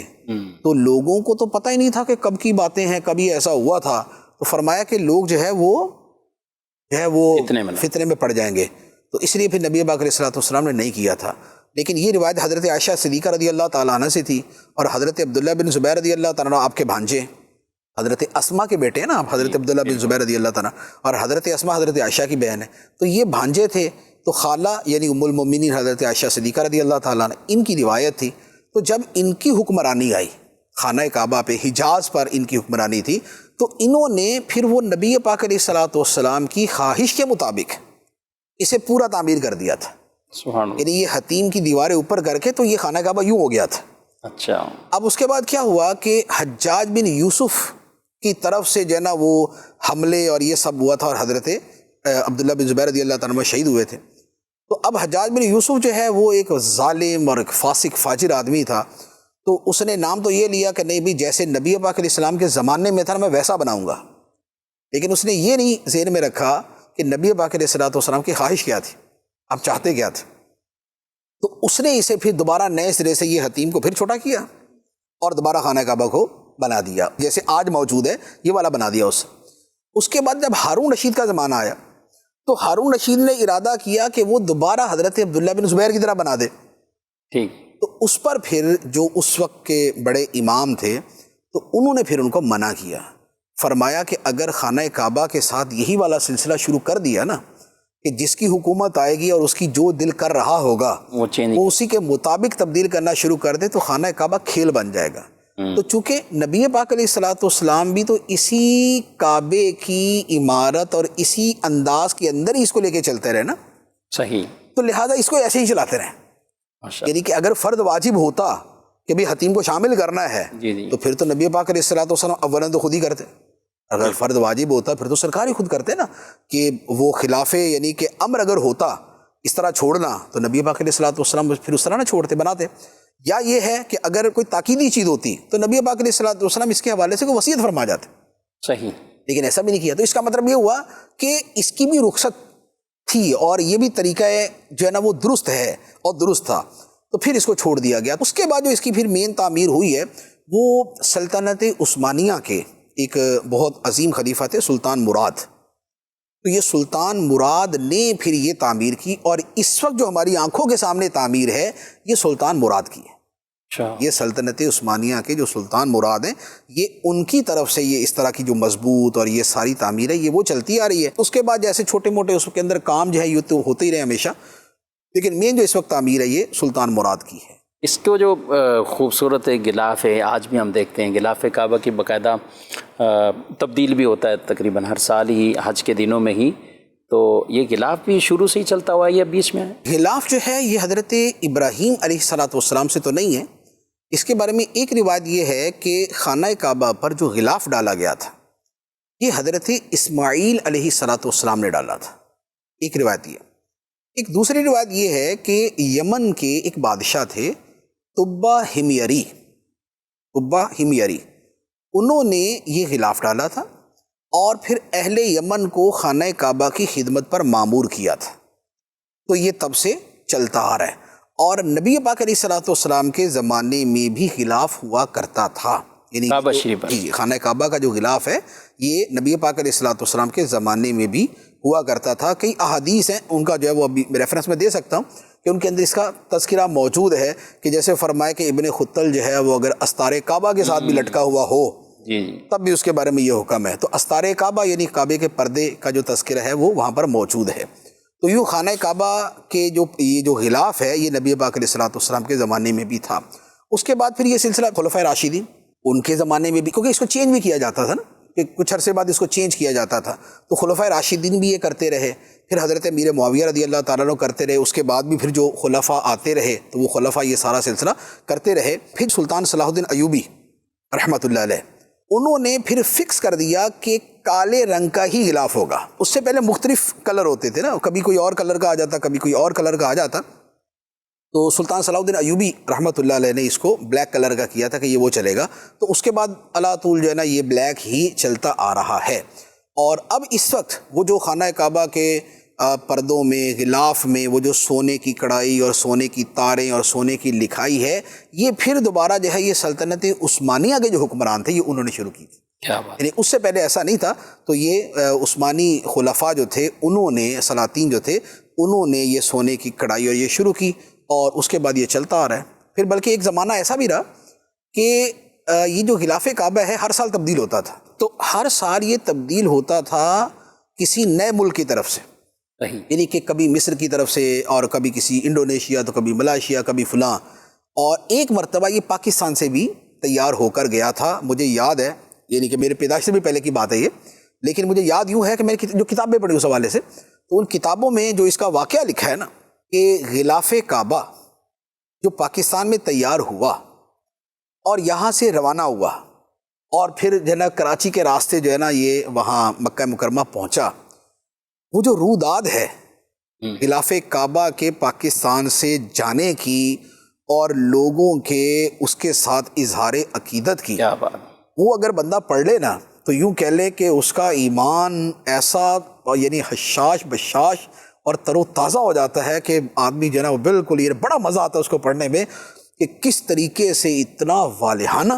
تو لوگوں کو تو پتہ ہی نہیں تھا کہ کب کی باتیں ہیں، کبھی ایسا ہوا تھا، تو فرمایا کہ لوگ جو ہے وہ فتنے میں پڑ جائیں گے، تو اس لیے پھر نبی پاک علیہ الصلوۃ والسلام نے نہیں کیا تھا۔ لیکن یہ روایت حضرت عائشہ صدیقہ رضی اللہ تعالیٰ عنہ سے تھی، اور حضرت عبداللہ بن زبیر رضی اللہ تعالیٰ عنہ آپ کے بھانجے، حضرت اسما کے بیٹے ہیں نا آپ، حضرت عبداللہ بن زبیر رضی اللہ تعالیٰ، اور حضرت اسما حضرت عائشہ کی بہن ہے، تو یہ بھانجے تھے، تو خالہ یعنی ام المؤمنین حضرت عائشہ صدیقہ رضی اللہ تعالیٰ عنہ ان کی روایت تھی۔ تو جب ان کی حکمرانی آئی خانہ کعبہ پہ، حجاز پر ان کی حکمرانی تھی، تو انہوں نے پھر وہ نبی پاک علیہ الصلوۃ والسلام کی خواہش کے مطابق اسے پورا تعمیر کر دیا تھا، سبحان اللہ، یعنی یہ حتیم کی دیواریں اوپر کر کے تو یہ خانہ کعبہ یوں ہو گیا تھا۔ اچھا، اب اس کے بعد کیا ہوا کہ حجاج بن یوسف کی طرف سے جو ہے نا وہ حملے اور یہ سب ہوا تھا، اور حضرت عبداللہ بن زبیر رضی اللہ تعالیٰ عنہ شہید ہوئے تھے، تو اب حجاج بن یوسف جو ہے وہ ایک ظالم اور ایک فاسق فاجر آدمی تھا، تو اس نے نام تو یہ لیا کہ نہیں بھی جیسے نبی پاک علیہ السلام کے زمانے میں تھا میں ویسا بناؤں گا، لیکن اس نے یہ نہیں ذہن میں رکھا کہ نبی پاک علیہ الصلوۃ والسلام کی خواہش کیا تھی، آپ چاہتے کیا تھے، تو اس نے اسے پھر دوبارہ نئے سرے سے یہ حتیم کو پھر چھوٹا کیا اور دوبارہ خانہ کعبہ کو بنا دیا جیسے آج موجود ہے، یہ والا بنا دیا اس کے بعد جب ہارون رشید کا زمانہ آیا تو ہارون رشید نے ارادہ کیا کہ وہ دوبارہ حضرت عبداللہ بن زبیر کی طرح بنا دے، ٹھیک، تو اس پر پھر جو اس وقت کے بڑے امام تھے تو انہوں نے پھر ان کو منع کیا، فرمایا کہ اگر خانہ کعبہ کے ساتھ یہی والا سلسلہ شروع کر دیا نا کہ جس کی حکومت آئے گی اور اس کی جو دل کر رہا ہوگا وہ اسی کے مطابق تبدیل کرنا شروع کر دے تو خانہ کعبہ کھیل بن جائے گا۔ تو چونکہ نبی پاک علیہ الصلوۃ والسلام بھی تو اسی کعبے کی عمارت اور اسی انداز کے اندر ہی اس کو لے کے چلتے رہے نا، صحیح، تو لہٰذا اس کو ایسے ہی چلاتے رہے، یعنی کہ اگر فرض واجب ہوتا کہ بھی حتیم کو شامل کرنا ہے تو پھر تو نبی پاک علیہ الصلوۃ والسلام اولاً تو خود ہی کرتے، اگر فرض واجب ہوتا پھر تو سرکار ہی خود کرتے نا، کہ وہ خلاف یعنی کہ امر اگر ہوتا اس طرح چھوڑنا تو نبی پاک علیہ الصلوۃ والسلام پھر اس طرح نہ چھوڑتے، بناتے، یا یہ ہے کہ اگر کوئی تاکیدی چیز ہوتی تو نبی پاک علیہ الصلوۃ والسلام اس کے حوالے سے کوئی وصیت فرما جاتے، صحیح، لیکن ایسا بھی نہیں کیا، تو اس کا مطلب یہ ہوا کہ اس کی بھی رخصت تھی اور یہ بھی طریقہ جو ہے نا وہ درست ہے اور درست تھا، تو پھر اس کو چھوڑ دیا گیا۔ اس کے بعد جو اس کی پھر مین تعمیر ہوئی ہے وہ سلطنت عثمانیہ کے ایک بہت عظیم خلیفہ تھے سلطان مراد، تو یہ سلطان مراد نے پھر یہ تعمیر کی، اور اس وقت جو ہماری آنکھوں کے سامنے تعمیر ہے یہ سلطان مراد کی ہے، یہ سلطنت عثمانیہ کے جو سلطان مراد ہیں یہ ان کی طرف سے یہ اس طرح کی جو مضبوط اور یہ ساری تعمیر ہے یہ وہ چلتی آ رہی ہے۔ اس کے بعد جیسے چھوٹے موٹے اس کے اندر کام جو ہے یہ تو ہوتے ہی رہے ہمیشہ، لیکن مین جو اس وقت تعمیر ہے یہ سلطان مراد کی ہے۔ اس کو جو خوبصورت غلاف ہے آج بھی ہم دیکھتے ہیں، غلاف کعبہ کی باقاعدہ تبدیل بھی ہوتا ہے تقریباً ہر سال ہی حج کے دنوں میں ہی، تو یہ غلاف بھی شروع سے ہی چلتا ہوا ہے یا بیچ میں ہے؟ غلاف جو ہے یہ حضرت ابراہیم علیہ الصلوۃ والسلام سے تو نہیں ہے، اس کے بارے میں ایک روایت یہ ہے کہ خانہ کعبہ پر جو غلاف ڈالا گیا تھا یہ حضرت اسماعیل علیہ الصلوۃ والسلام نے ڈالا تھا، ایک روایت یہ۔ ایک دوسری روایت یہ ہے کہ یمن کے ایک بادشاہ تھے طبہ ہمیری، انہوں نے یہ غلاف ڈالا تھا اور پھر اہل یمن کو خانہ کعبہ کی خدمت پر مامور کیا تھا، تو یہ تب سے چلتا آ رہا ہے، اور نبی پاک علیہ الصلوۃ والسلام کے زمانے میں بھی غلاف ہوا کرتا تھا، یعنی کعبہ شریف پر خانہ کعبہ کا جو غلاف ہے یہ نبی پاک علیہ الصلوۃ والسلام کے زمانے میں بھی ہوا کرتا تھا۔ کئی احادیث ہیں ان کا جو ہے وہ ابھی ریفرنس میں دے سکتا ہوں کہ ان کے اندر اس کا تذکرہ موجود ہے کہ جیسے فرمائے کہ ابن خطل جو ہے وہ اگر استار کعبہ کے ساتھ بھی لٹکا ہوا ہو تب بھی اس کے بارے میں یہ حکم ہے، تو استار کعبہ یعنی کعبے کے پردے کا جو تذکرہ ہے وہ وہاں پر موجود ہے۔ تو یوں خانہ کعبہ کے یہ جو غلاف ہے یہ نبی پاک علیہ الصلوۃ والسلام کے زمانے میں بھی تھا۔ اس کے بعد پھر یہ سلسلہ خلفائے راشدین ان کے زمانے میں بھی، کیونکہ اس کو چینج بھی کیا جاتا تھا نا، کہ کچھ عرصے بعد اس کو چینج کیا جاتا تھا، تو خلفائے راشدین بھی یہ کرتے رہے، پھر حضرت امیر معاویہ رضی اللہ تعالیٰ عنہ کرتے رہے، اس کے بعد بھی پھر جو خلفاء آتے رہے تو وہ خلفاء یہ سارا سلسلہ کرتے رہے۔ پھر سلطان صلاح الدین ایوبی رحمۃ اللہ علیہ انہوں نے پھر فکس کر دیا کہ کالے رنگ کا ہی غلاف ہوگا. اس سے پہلے مختلف کلر ہوتے تھے نا, کبھی کوئی اور کلر کا آ جاتا, کبھی کوئی اور کلر کا آ جاتا. تو سلطان صلاح الدین ایوبی رحمۃ اللہ علیہ نے اس کو بلیک کلر کا کیا تھا کہ یہ وہ چلے گا. تو اس کے بعد اللہ طول جو ہے نا یہ بلیک ہی چلتا آ رہا ہے. اور اب اس وقت وہ جو خانہ کعبہ کے پردوں میں, غلاف میں وہ جو سونے کی کڑائی اور سونے کی تاریں اور سونے کی لکھائی ہے, یہ پھر دوبارہ جو ہے یہ سلطنت عثمانیہ کے جو حکمران تھے یہ انہوں نے شروع کی تھی. یعنی اس سے پہلے ایسا نہیں تھا. تو یہ عثمانی خلفاء جو تھے انہوں نے, سلاطین جو تھے انہوں نے یہ سونے کی کڑائی اور یہ شروع کی, اور اس کے بعد یہ چلتا آ رہا ہے. پھر بلکہ ایک زمانہ ایسا بھی رہا کہ یہ جو غلاف کعبہ ہے ہر سال تبدیل ہوتا تھا. تو ہر سال یہ تبدیل ہوتا تھا کسی نئے ملک کی طرف سے, یعنی کہ کبھی مصر کی طرف سے, اور کبھی کسی انڈونیشیا, تو کبھی ملائیشیا, کبھی فلاں. اور ایک مرتبہ یہ پاکستان سے بھی تیار ہو کر گیا تھا, مجھے یاد ہے, یعنی کہ میرے پیدائش سے بھی پہلے کی بات ہے یہ, لیکن مجھے یاد یوں ہے کہ میں نے جو کتابیں پڑھی اس حوالے سے, تو ان کتابوں میں جو اس کا واقعہ لکھا ہے نا کہ غلاف کعبہ جو پاکستان میں تیار ہوا اور یہاں سے روانہ ہوا, اور پھر جو ہے نا کراچی کے راستے جو ہے نا یہ وہاں مکہ مکرمہ پہنچا, وہ جو روداد ہے غلاف کعبہ کے پاکستان سے جانے کی اور لوگوں کے اس کے ساتھ اظہار عقیدت کی, وہ اگر بندہ پڑھ لے نا تو یوں کہہ لے کہ اس کا ایمان ایسا یعنی حشاش بشاش اور تر و تازہ ہو جاتا ہے کہ آدمی جو ہے نا وہ بالکل, یہ بڑا مزہ آتا ہے اس کو پڑھنے میں کہ کس طریقے سے اتنا والہانہ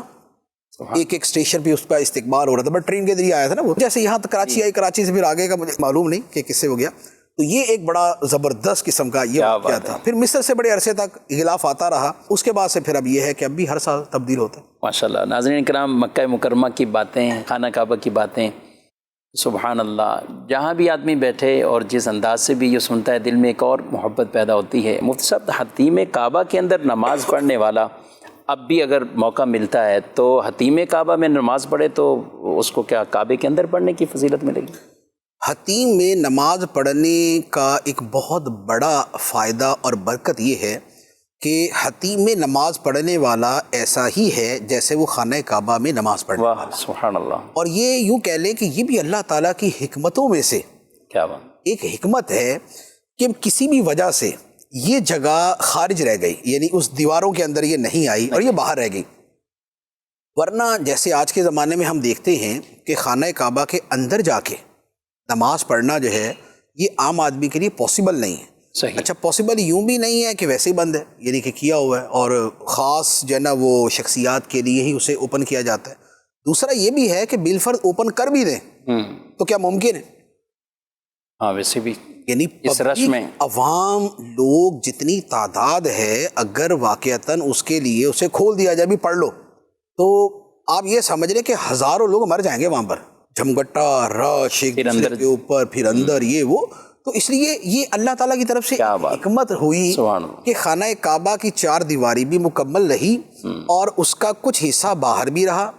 ایک ایک اسٹیشن پہ اس کا استقبال ہو رہا تھا. بٹ ٹرین کے ذریعے آیا تھا نا وہ, جیسے یہاں تک کراچی آئی, کراچی سے پھر آگے کا مجھے معلوم نہیں کہ کس سے ہو گیا. تو یہ ایک بڑا زبردست قسم کا یہ واقعہ تھا. پھر مصر سے بڑے عرصے تک غلاف آتا رہا, اس کے بعد سے پھر اب یہ ہے کہ اب بھی ہر سال تبدیل ہوتا ہے. ماشاءاللہ. ناظرین کرام, مکہ مکرمہ کی باتیں, خانہ کعبہ کی باتیں, سبحان اللہ, جہاں بھی آدمی بیٹھے اور جس انداز سے بھی یہ سنتا ہے دل میں ایک اور محبت پیدا ہوتی ہے. مفتی صاحب, حتیم کعبہ کے اندر نماز پڑھنے والا اب بھی اگر موقع ملتا ہے تو حتیم کعبہ میں نماز پڑھے تو اس کو کیا کعبے کے اندر پڑھنے کی فضیلت ملے گی؟ حتیم میں نماز پڑھنے کا ایک بہت بڑا فائدہ اور برکت یہ ہے کہ حتیم میں نماز پڑھنے والا ایسا ہی ہے جیسے وہ خانہ کعبہ میں نماز پڑھنے والا. سبحان اللہ. اور یہ یوں کہہ لیں کہ یہ بھی اللہ تعالیٰ کی حکمتوں میں سے کیا بات, ایک حکمت ہے کہ کسی بھی وجہ سے یہ جگہ خارج رہ گئی, یعنی اس دیواروں کے اندر یہ نہیں آئی اور یہ باہر رہ گئی. ورنہ جیسے آج کے زمانے میں ہم دیکھتے ہیں کہ خانہ کعبہ کے اندر جا کے نماز پڑھنا جو ہے یہ عام آدمی کے لیے پاسبل نہیں ہے. صحیح. اچھا, پاسبل یوں بھی نہیں ہے کہ ویسے ہی بند ہے, یعنی کہ کیا ہوا ہے اور خاص جو ہے نا وہ شخصیات کے لیے ہی اسے اوپن کیا جاتا ہے. دوسرا یہ بھی ہے کہ بالفرض اوپن کر بھی دیں تو کیا ممکن ہے؟ ہاں ویسے بھی, یعنی اس رش میں عوام لوگ جتنی تعداد ہے اگر واقعتاً اس کے لیے اسے کھول دیا جائے بھی پڑھ لو, تو آپ یہ سمجھ رہے کہ ہزاروں لوگ مر جائیں گے وہاں پر, جھمگٹا رش ایک دوسرے کے اوپر, پھر اندر یہ وہ. تو اس لیے یہ اللہ تعالیٰ کی طرف سے حکمت ہوئی کہ خانہ کعبہ کی 4 دیواری بھی مکمل رہی اور اس کا کچھ حصہ باہر بھی رہا,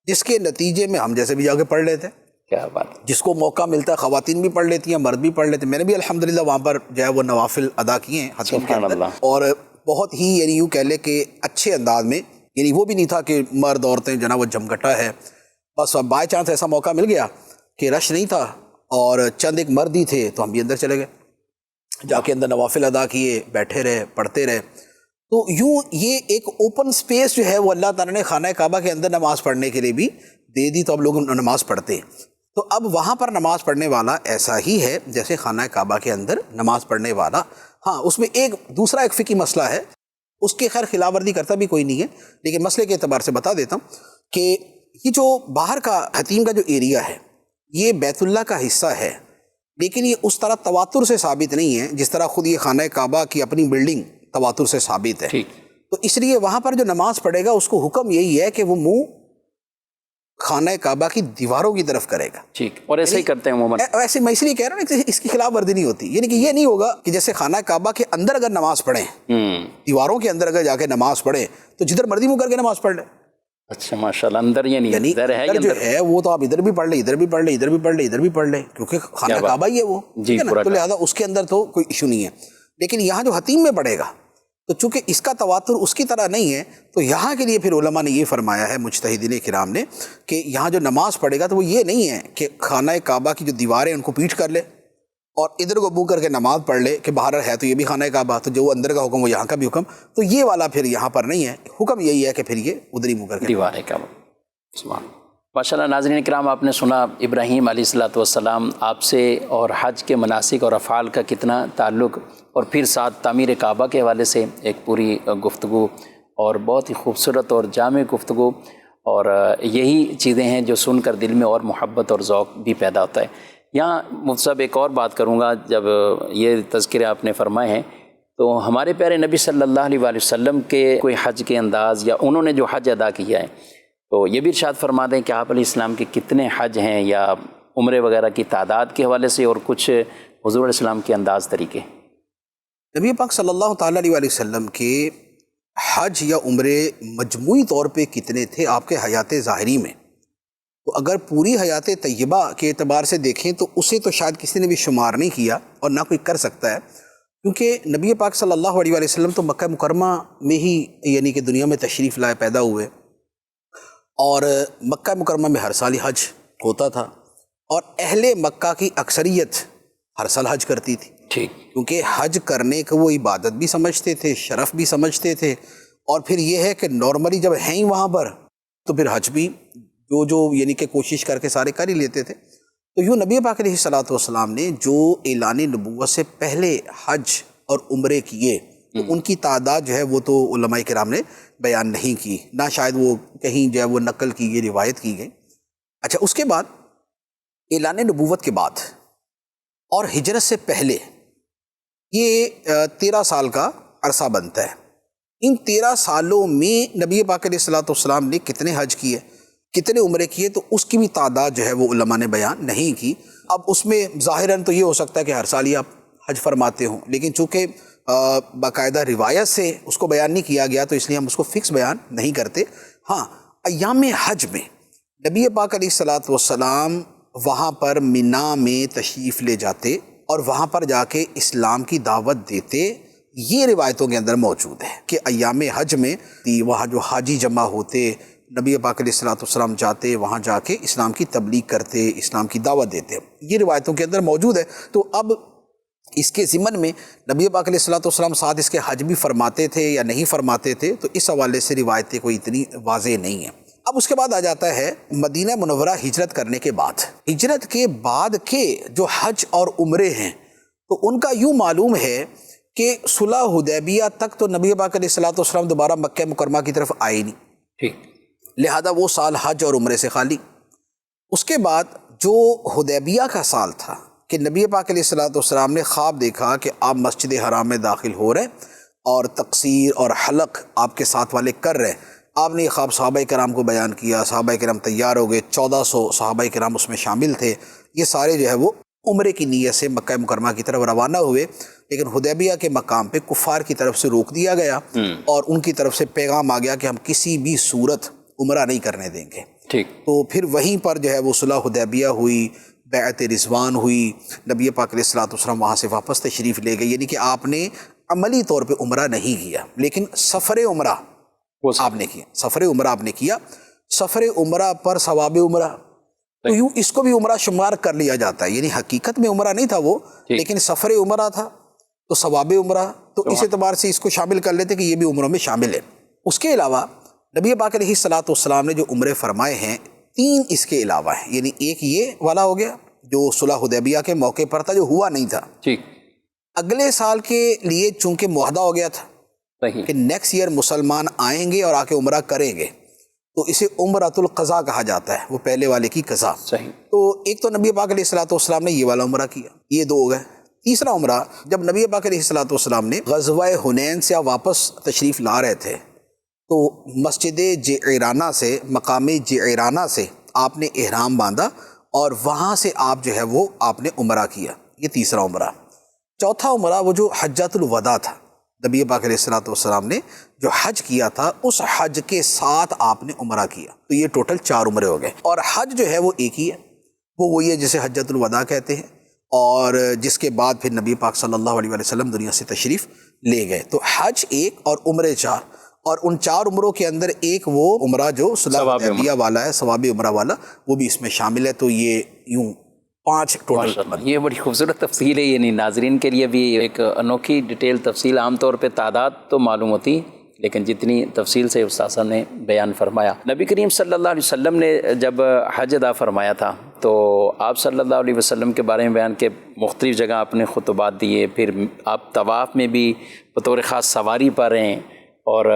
جس کے نتیجے میں ہم جیسے بھی جا کے پڑھ لیتے. کیا بات, جس کو موقع ملتا ہے خواتین بھی پڑھ لیتی ہیں, مرد بھی پڑھ لیتے ہیں. میں نے بھی الحمدللہ وہاں پر جو ہے وہ نوافل ادا کیے ہیں حتیم کے اندر, اور بہت ہی یعنی یوں کہہ لے کہ اچھے انداز میں. یعنی وہ بھی نہیں تھا کہ مرد عورتیں جو ہے وہ جمگٹا ہے, بس بائی چانس ایسا موقع مل گیا کہ رش نہیں تھا اور چند ایک مرد ہی تھے تو ہم بھی اندر چلے گئے, جا کے اندر نوافل ادا کیے, بیٹھے رہے, پڑھتے رہے. تو یوں یہ ایک اوپن سپیس جو ہے وہ اللہ تعالیٰ نے خانہ کعبہ کے اندر نماز پڑھنے کے لیے بھی دے دی, تو اب لوگ نماز پڑھتے ہیں. تو اب وہاں پر نماز پڑھنے والا ایسا ہی ہے جیسے خانہ کعبہ کے اندر نماز پڑھنے والا. ہاں اس میں ایک دوسرا ایک فقہی مسئلہ ہے, اس کے خیر خلاف ورزی کرتا بھی کوئی نہیں ہے, لیکن مسئلے کے اعتبار سے بتا دیتا ہوں کہ یہ جو باہر کا حتیم کا جو ایریا ہے یہ بیت اللہ کا حصہ ہے, لیکن یہ اس طرح تواتر سے ثابت نہیں ہے جس طرح خود یہ خانہ کعبہ کی اپنی بلڈنگ تواتر سے ثابت ہے. تو اس لیے وہاں پر جو نماز پڑھے گا اس کو حکم یہی ہے کہ وہ منہ خانہ کعبہ کی دیواروں کی طرف کرے گا. ٹھیک, اور ایسے ہی کرتے ہیں عموماً. ویسے میں اس لیے کہہ رہا ہوں کہ اس کی خلاف ورزی نہیں ہوتی, یعنی کہ یہ نہیں ہوگا کہ جیسے خانہ کعبہ کے اندر اگر نماز پڑھیں, دیواروں کے اندر اگر جا کے نماز پڑھیں تو جدھر مرضی منہ کر کے نماز پڑھ لیں. اچھا ماشاءاللہ, اندر یعنی ادھر جو ہے وہ تو آپ ادھر بھی پڑھ لیں, ادھر بھی پڑھ لیں, ادھر بھی پڑھ لیں, ادھر بھی پڑھ لیں, کیونکہ خانہ کعبہ ہی ہے وہ, تو لہٰذا اس کے اندر تو کوئی ایشو نہیں ہے. لیکن یہاں جو حتیم میں پڑھے گا تو چونکہ اس کا تواتر اس کی طرح نہیں ہے تو یہاں کے لیے پھر علماء نے یہ فرمایا ہے مجتہدین کرام نے کہ یہاں جو نماز پڑھے گا تو وہ یہ نہیں ہے کہ خانہ کعبہ کی جو دیواریں ان کو پیٹ کر لے اور ادھر کو منہ کر کے نماز پڑھ لے کہ باہر ہے تو یہ بھی خانہ کعبہ، تو جو اندر کا حکم وہ یہاں کا بھی حکم، تو یہ والا پھر یہاں پر نہیں ہے، حکم یہی ہے کہ پھر یہ ادھر ہی منہ کر کے دیوار کعبہ. سبحان. ماشاء اللہ. ناظرین کرام، آپ نے سنا ابراہیم علیہ الصلوۃ والسلام آپ سے اور حج کے مناسک اور افعال کا کتنا تعلق، اور پھر ساتھ تعمیر کعبہ کے حوالے سے ایک پوری گفتگو اور بہت ہی خوبصورت اور جامع گفتگو، اور یہی چیزیں ہیں جو سن کر دل میں اور محبت اور ذوق بھی پیدا ہوتا ہے. یہاں مفتی صاحب ایک اور بات کروں گا، جب یہ تذکرے آپ نے فرمائے ہیں تو ہمارے پیارے نبی صلی اللہ علیہ وآلہ وسلم کے کوئی حج کے انداز یا انہوں نے جو حج ادا کیا ہے تو یہ بھی ارشاد فرما دیں کہ آپ علیہ السلام کے کتنے حج ہیں یا عمرے وغیرہ کی تعداد کے حوالے سے، اور کچھ حضور علیہ السلام کے انداز طریقے. نبی پاک صلی اللہ تعالیٰ علیہ وآلہ وسلم کے حج یا عمرے مجموعی طور پہ کتنے تھے آپ کے حیات ظاہری میں، تو اگر پوری حیات طیبہ کے اعتبار سے دیکھیں تو اسے تو شاید کسی نے بھی شمار نہیں کیا اور نہ کوئی کر سکتا ہے، کیونکہ نبی پاک صلی اللہ علیہ وآلہ وسلم تو مکہ مکرمہ میں ہی یعنی کہ دنیا میں تشریف لائے، پیدا ہوئے، اور مکہ مکرمہ میں ہر سال ہی حج ہوتا تھا، اور اہل مکہ کی اکثریت ہر سال حج کرتی تھی، ٹھیک، کیونکہ حج کرنے کو وہ عبادت بھی سمجھتے تھے، شرف بھی سمجھتے تھے، اور پھر یہ ہے کہ نارملی جب ہیں ہی وہاں پر تو پھر حج بھی جو یعنی کہ کوشش کر کے سارے کر ہی لیتے تھے. تو یوں نبی پاک علیہ الصلوۃ والسلام نے جو اعلان نبوت سے پہلے حج اور عمرے کیے تو ان کی تعداد جو ہے وہ تو علماء کرام نے بیان نہیں کی، نہ شاید وہ کہیں جو ہے وہ نقل کی گئی، روایت کی گئی. اچھا، اس کے بعد اعلان نبوت کے بعد اور ہجرت سے پہلے یہ 13 سال کا عرصہ بنتا ہے. ان 13 سالوں میں نبی پاک علیہ الصلوۃ والسلام نے کتنے حج کیے، کتنے عمرے کیے، تو اس کی بھی تعداد جو ہے وہ علماء نے بیان نہیں کی. اب اس میں ظاہراً تو یہ ہو سکتا ہے کہ ہر سال ہی آپ حج فرماتے ہوں، لیکن چونکہ باقاعدہ روایت سے اس کو بیان نہیں کیا گیا تو اس لیے ہم اس کو فکس بیان نہیں کرتے. ہاں، ایام حج میں نبی پاک علیہ الصلوۃ والسلام وہاں پر مینا میں تشریف لے جاتے اور وہاں پر جا کے اسلام کی دعوت دیتے. یہ روایتوں کے اندر موجود ہے کہ ایام حج میں وہاں جو حاجی جمع ہوتے، نبی پاک علیہ الصلوۃ والسلام جاتے، وہاں جا کے اسلام کی تبلیغ کرتے، اسلام کی دعوت دیتے. یہ روایتوں کے اندر موجود ہے. تو اب اس کے ضمن میں نبی پاک علیہ الصلوۃ والسلام ساتھ اس کے حج بھی فرماتے تھے یا نہیں فرماتے تھے، تو اس حوالے سے روایتیں کوئی اتنی واضح نہیں ہیں. اب اس کے بعد آ جاتا ہے مدینہ منورہ ہجرت کرنے کے بعد. ہجرت کے بعد کے جو حج اور عمرے ہیں تو ان کا یوں معلوم ہے کہ صلح حدیبیہ تک تو نبی پاک علیہ الصلوۃ والسلام دوبارہ مکہ مکرمہ کی طرف آئے نہیں، ٹھیک، لہذا وہ سال حج اور عمرے سے خالی. اس کے بعد جو حدیبیہ کا سال تھا کہ نبی پاک علیہ الصلوۃ والسلام نے خواب دیکھا کہ آپ مسجد حرام میں داخل ہو رہے اور تقصیر اور حلق آپ کے ساتھ والے کر رہے. آپ نے یہ خواب صحابہ کرام کو بیان کیا، صحابہ کرام تیار ہو گئے، 1400 صحابہ کرام اس میں شامل تھے. یہ سارے جو ہے وہ عمرے کی نیت سے مکہ مکرمہ کی طرف روانہ ہوئے، لیکن حدیبیہ کے مقام پہ کفار کی طرف سے روک دیا گیا اور ان کی طرف سے پیغام آ گیا کہ ہم کسی بھی صورت عمرہ نہیں کرنے دیں گے. ٹھیک. تو پھر وہیں پر جو ہے وہ صلح حدیبیہ ہوئی، بیعت رضوان ہوئی، نبی پاک علیہ الصلوۃ والسلام وہاں سے واپس تشریف لے گئے. یعنی کہ آپ نے عملی طور پہ عمرہ نہیں کیا، لیکن سفر عمرہ آپ نے کیا. سفر عمرہ آپ نے کیا. سفر عمرہ پر ثواب عمرہ، تو یوں اس کو بھی عمرہ شمار کر لیا جاتا ہے. یعنی حقیقت میں عمرہ نہیں تھا وہ، لیکن سفر عمرہ تھا تو ثواب عمرہ، تو اس اعتبار سے اس کو شامل کر لیتے کہ یہ بھی عمروں میں شامل ہے. اس کے علاوہ نبی پاک علیہ الصلوۃ والسلام نے جو عمرے فرمائے ہیں 3 اس کے علاوہ ہیں. یعنی ایک یہ والا ہو گیا جو صلح حدیبیہ کے موقع پر تھا، جو ہوا نہیں تھا. ٹھیک. اگلے سال کے لیے چونکہ معاہدہ ہو گیا تھا کہ نیکسٹ ایئر مسلمان آئیں گے اور آ کے عمرہ کریں گے، تو اسے عمرۃ القضاء کہا جاتا ہے، وہ پہلے والے کی قضا. صحیح. تو ایک تو نبی پاک علیہ الصلوۃ والسلام نے یہ والا عمرہ کیا، یہ 2 ہو گئے. تیسرا عمرہ جب نبی پاک علیہ الصلوۃ والسلام نے غزوہ حنین سے واپس تشریف لا رہے تھے تو مسجد جعرانہ سے، مقام جعرانہ سے آپ نے احرام باندھا اور وہاں سے آپ جو ہے وہ آپ نے عمرہ کیا. یہ تیسرا عمرہ. چوتھا عمرہ وہ جو حجۃ الوداع تھا، نبی پاک علیہ الصلوۃ والسلام نے جو حج کیا تھا اس حج کے ساتھ آپ نے عمرہ کیا. تو یہ ٹوٹل 4 عمرے ہو گئے. اور حج جو ہے وہ ایک ہی ہے، وہ وہی ہے جسے حجۃ الوداع کہتے ہیں، اور جس کے بعد پھر نبی پاک صلی اللہ علیہ وسلم دنیا سے تشریف لے گئے. تو حج ایک اور عمرے 4، اور ان 4 عمروں کے اندر ایک وہ عمرہ جو صلح حدیبیہ والا ہے، ثواب عمرہ والا، وہ بھی اس میں شامل ہے. تو یہ یوں 5 ٹوٹل. یہ بڑی خوبصورت تفصیل ہے، یعنی ناظرین کے لیے بھی ایک انوکھی ڈیٹیل تفصیل. عام طور پہ تعداد تو معلوم ہوتی، لیکن جتنی تفصیل سے استاد صاحب نے بیان فرمایا. نبی کریم صلی اللہ علیہ وسلم نے جب حج ادا فرمایا تھا تو آپ صلی اللہ علیہ وسلم کے بارے میں بیان کے مختلف جگہ اپنے خطبات دیے. پھر آپ طواف میں بھی بطور خاص سواری پر ہیں اور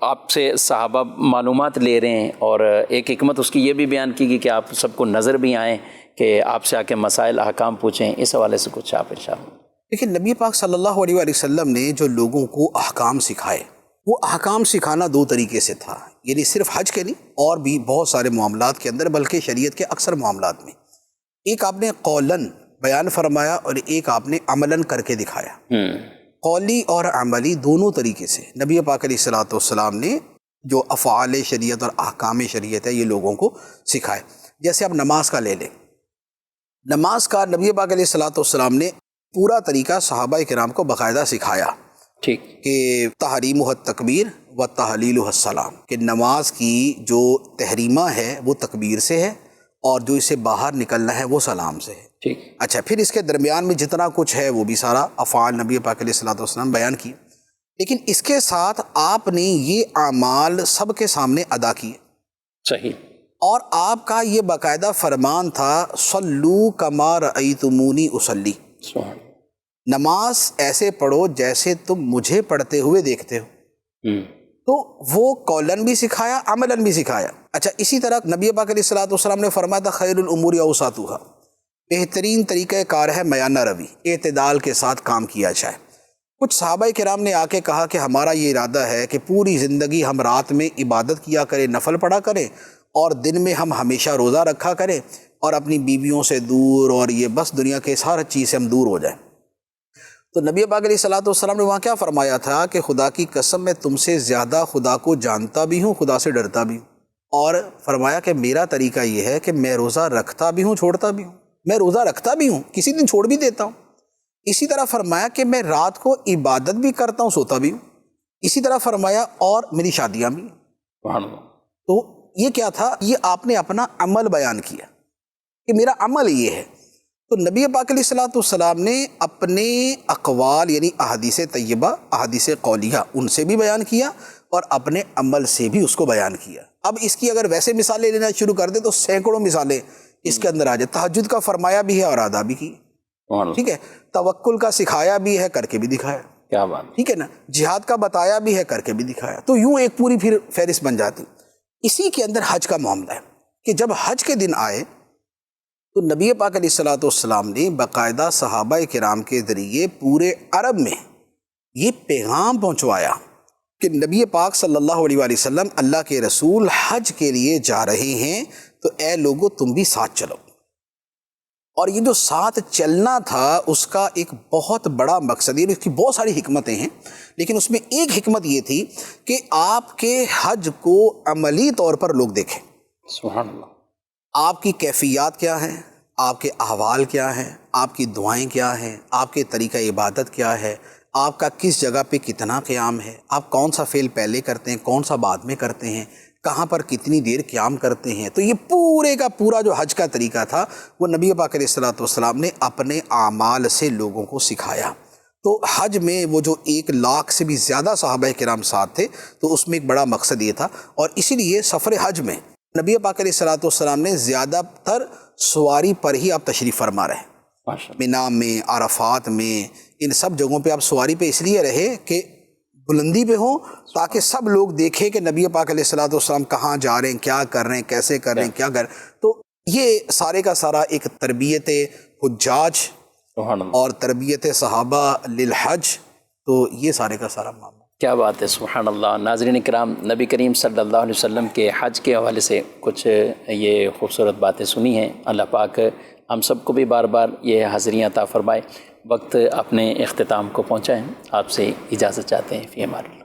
آپ سے صحابہ معلومات لے رہے ہیں، اور ایک حکمت اس کی یہ بھی بیان کی گئی کہ آپ سب کو نظر بھی آئیں کہ آپ سے آ کے مسائل احکام پوچھیں. اس حوالے سے کچھ آپ ارشاد. لیکن نبی پاک صلی اللہ علیہ وآلہ وسلم نے جو لوگوں کو احکام سکھائے، وہ احکام سکھانا 2 طریقے سے تھا. یعنی صرف حج کے نہیں، اور بھی بہت سارے معاملات کے اندر، بلکہ شریعت کے اکثر معاملات میں. ایک آپ نے قولاً بیان فرمایا اور ایک آپ نے عملاً کر کے دکھایا. قولی اور عملی دونوں طریقے سے نبی پاک علیہ الصلوۃ والسلام نے جو افعال شریعت اور احکام شریعت ہے یہ لوگوں کو سکھائے. جیسے آپ نماز کا لے لیں. نماز کا نبی پاک علیہ الصلوۃ والسلام نے پورا طریقہ صحابہ کرام کو باقاعدہ سکھایا. ٹھیک. کہ تحریمہ التکبیر و تحلیلہ السلام، کہ نماز کی جو تحریمہ ہے وہ تکبیر سے ہے، اور جو اسے باہر نکلنا ہے وہ سلام سے ہے. ٹھیک. اچھا، پھر اس کے درمیان میں جتنا کچھ ہے وہ بھی سارا افعال نبی پاک علیہ الصلوۃ والسلام بیان کیے. لیکن اس کے ساتھ آپ نے یہ اعمال سب کے سامنے ادا کیے. صحیح. اور آپ کا یہ باقاعدہ فرمان تھا، صلو کما رأیتمونی اصلی، نماز ایسے پڑھو جیسے تم مجھے پڑھتے ہوئے دیکھتے ہو. تو وہ قولاً بھی سکھایا، عملاً بھی سکھایا. اچھا، اسی طرح نبی پاک علیہ الصلوۃ والسلام نے فرمایا تھا، خیر الامور اوساطھا، بہترین طریقہ کار ہے میانہ روی، اعتدال کے ساتھ کام کیا جائے. کچھ صحابہ کرام نے آ کے کہا کہ ہمارا یہ ارادہ ہے کہ پوری زندگی ہم رات میں عبادت کیا کریں، نفل پڑھا کریں، اور دن میں ہم ہمیشہ روزہ رکھا کریں، اور اپنی بیویوں سے دور، اور یہ بس دنیا کے ہر چیز سے ہم دور ہو جائیں. تو نبی پاک علیہ الصلوۃ والسلام نے وہاں کیا فرمایا تھا کہ خدا کی قسم میں تم سے زیادہ خدا کو جانتا بھی ہوں، خدا سے ڈرتا بھی ہوں. اور فرمایا کہ میرا طریقہ یہ ہے کہ میں روزہ رکھتا بھی ہوں، چھوڑتا بھی ہوں. میں روزہ رکھتا بھی ہوں، کسی دن چھوڑ بھی دیتا ہوں. اسی طرح فرمایا کہ میں رات کو عبادت بھی کرتا ہوں، سوتا بھی ہوں. اسی طرح فرمایا اور میری شادیاں بھی ہیں. تو یہ کیا تھا؟ یہ آپ نے اپنا عمل بیان کیا کہ میرا عمل یہ ہے. تو نبی پاک علیہ الصلوۃ والسلام نے اپنے اقوال یعنی احادیث طیبہ، احادیث قولیہ، ان سے بھی بیان کیا، اور اپنے عمل سے بھی اس کو بیان کیا. اب اس کی اگر ویسے مثالیں لینا شروع کر دیں تو سینکڑوں مثالیں اس کے اندر آ جائے. تہجد کا فرمایا بھی ہے اور ادا بھی کی. ٹھیک ہے. توکل کا سکھایا بھی ہے، کر کے بھی دکھایا. کیا بات. ٹھیک ہے نا. جہاد کا بتایا بھی ہے، کر کے بھی دکھایا. تو یوں ایک پوری پھر فہرست بن جاتی. اسی کے اندر حج کا معاملہ ہے کہ جب حج کے دن آئے تو نبی پاک علیہ الصلوۃ والسلام نے باقاعدہ صحابہ کرام کے ذریعے پورے عرب میں یہ پیغام پہنچوایا کہ نبی پاک صلی اللہ علیہ وآلہ وسلم اللہ کے رسول حج کے لیے جا رہے ہیں، تو اے لوگو تم بھی ساتھ چلو. اور یہ جو ساتھ چلنا تھا اس کا ایک بہت بڑا مقصد، یہ اس کی بہت ساری حکمتیں ہیں، لیکن اس میں ایک حکمت یہ تھی کہ آپ کے حج کو عملی طور پر لوگ دیکھیں. سبحان اللہ. آپ کی کیفیات کیا ہیں، آپ کے احوال کیا ہیں، آپ کی دعائیں کیا ہیں، آپ کے طریقہ عبادت کیا ہے، آپ کا کس جگہ پہ کتنا قیام ہے، آپ کون سا فعل پہلے کرتے ہیں، کون سا بعد میں کرتے ہیں، کہاں پر کتنی دیر قیام کرتے ہیں. تو یہ پورے کا پورا جو حج کا طریقہ تھا وہ نبی پاک علیہ الصلوۃ والسلام نے اپنے اعمال سے لوگوں کو سکھایا. تو حج میں وہ جو 1 لاکھ سے بھی زیادہ صحابہ کرام ساتھ تھے، تو اس میں ایک بڑا مقصد یہ تھا. اور اسی لیے سفر حج میں نبی پاک علیہ الصلوۃ والسلام نے زیادہ تر سواری پر ہی آپ تشریف فرما رہے. مینا میں، عرفات میں، ان سب جگہوں پہ آپ سواری پہ اس لیے رہے کہ بلندی پہ ہوں، تاکہ سب لوگ دیکھیں کہ نبی پاک علیہ الصلوۃ والسلام کہاں جا رہے ہیں، کیا کر رہے ہیں، کیسے کر رہے ہیں، کیا کر رہے ہیں. تو یہ سارے کا سارا ایک تربیت حجاج اور تربیت صحابہ للحج، تو یہ سارے کا سارا معاملہ. کیا بات ہے. سبحان اللہ. ناظرین کرام، نبی کریم صلی اللہ علیہ وسلم کے حج کے حوالے سے کچھ یہ خوبصورت باتیں سنی ہیں. اللہ پاک ہم سب کو بھی بار بار یہ حاضریاں عطا فرمائے. وقت اپنے اختتام کو پہنچا ہے، آپ سے اجازت چاہتے ہیں. فی امان اللہ.